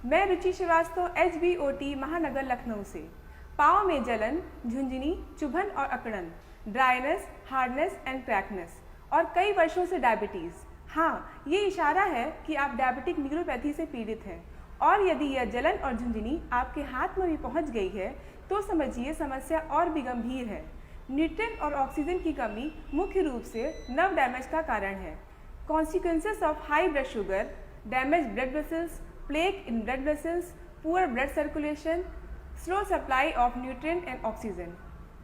मैं रुचि श्रीवास्तव HBOT महानगर लखनऊ से। पाँव में जलन, झुंझुनी, चुभन और अकड़न, ड्राइनेस, हार्डनेस एंड क्रैकनेस और कई वर्षों से डायबिटीज़। हाँ, ये इशारा है कि आप डायबिटिक न्यूरोपैथी से पीड़ित हैं और यदि यह जलन और झुंझुनी आपके हाथ में भी पहुंच गई है तो समझिए समस्या और भी गंभीर है। न्यूट्रिएंट और ऑक्सीजन की कमी मुख्य रूप से नर्व डैमेज का कारण है। Consequences of high blood sugar, damage blood vessels, plaque in blood vessels, poor blood circulation, slow supply of nutrient and oxygen.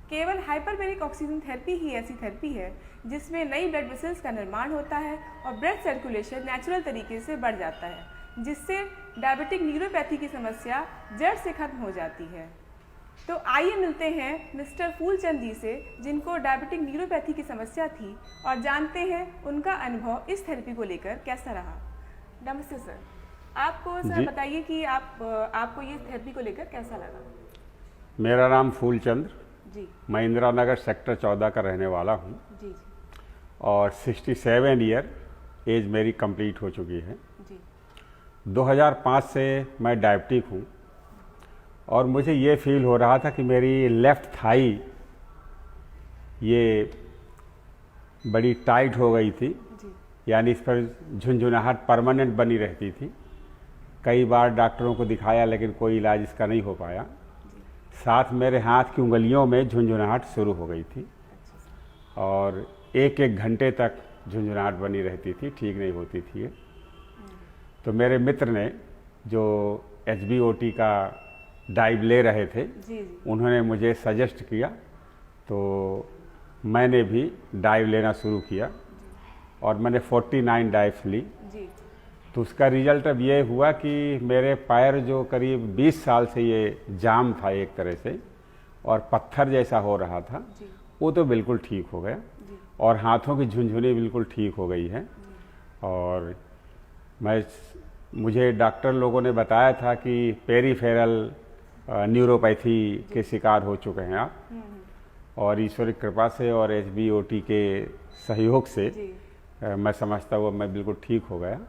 केवल हाइपरबेरिक ऑक्सीजन थेरेपी ही ऐसी थेरेपी है जिसमें नई ब्लड वेसल्स का निर्माण होता है और ब्लड सर्कुलेशन नेचुरल तरीके से बढ़ जाता है, जिससे डायबिटिक न्यूरोपैथी की समस्या जड़ से खत्म हो जाती है। तो आइए मिलते हैं मिस्टर फूलचंद जी से, जिनको डायबिटिक न्यूरोपैथी की समस्या थी, और जानते हैं उनका अनुभव इस थेरेपी को लेकर कैसा रहा। नमस्ते सर। आपको सर बताइए कि आपको ये थेरेपी को लेकर कैसा लगा। मेरा नाम फूलचंद जी। मैं इंदिरा नगर सेक्टर 14 का रहने वाला हूँ जी। और 67 ईयर एज मेरी कंप्लीट हो चुकी है। जी। 2005 से मैं डायबिटिक हूँ और मुझे ये फील हो रहा था कि मेरी लेफ़्ट थाई ये बड़ी टाइट हो गई थी, यानी इस पर झुंझुनाहट परमानेंट बनी रहती थी। कई बार डॉक्टरों को दिखाया लेकिन कोई इलाज इसका नहीं हो पाया। साथ मेरे हाथ की उंगलियों में झुंझुनाहट शुरू हो गई थी और एक एक घंटे तक झुंझुनाहट बनी रहती थी, ठीक नहीं होती थी ये। तो मेरे मित्र ने जो HBOT का डाइव ले रहे थे, उन्होंने मुझे सजेस्ट किया, तो मैंने भी डाइव लेना शुरू किया और मैंने 49 डाइव्स ली। तो उसका रिजल्ट अब ये हुआ कि मेरे पैर जो करीब 20 साल से ये जाम था एक तरह से और पत्थर जैसा हो रहा था, वो तो बिल्कुल ठीक हो गया और हाथों की झुंझुनी बिल्कुल ठीक हो गई है। और मुझे डॉक्टर लोगों ने बताया था कि पेरीफेरल न्यूरोपैथी के शिकार हो चुके हैं आप, और ईश्वर की कृपा से और HBOT के सहयोग से मैं समझता हूँ मैं बिल्कुल ठीक हो गया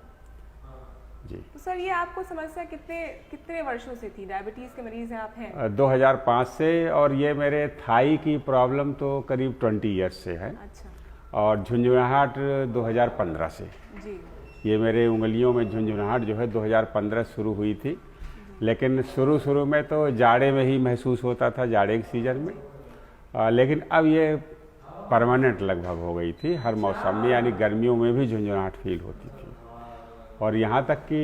जी। तो सर ये आपको समस्या कितने वर्षों से थी? डायबिटीज़ के मरीज हैं आप हैं? 2005 से, और ये मेरे थाई की प्रॉब्लम तो करीब 20 ईयर्स से है। अच्छा। और झुंझुनाहट 2015 से। जी। ये मेरे उंगलियों में झुंझुनाहट जो है 2015 शुरू हुई थी, लेकिन शुरू में तो जाड़े में ही महसूस होता था, जाड़े के सीजन में, लेकिन अब ये परमानेंट लगभग हो गई थी हर मौसम में, यानी गर्मियों में भी झुंझुनाहट फील होती थी और यहाँ तक कि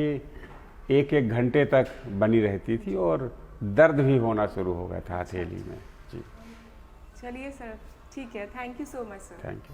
एक एक घंटे तक बनी रहती थी और दर्द भी होना शुरू हो गया था हथेली में जी। चलिए सर, ठीक है, thank you so much sir. Thank you.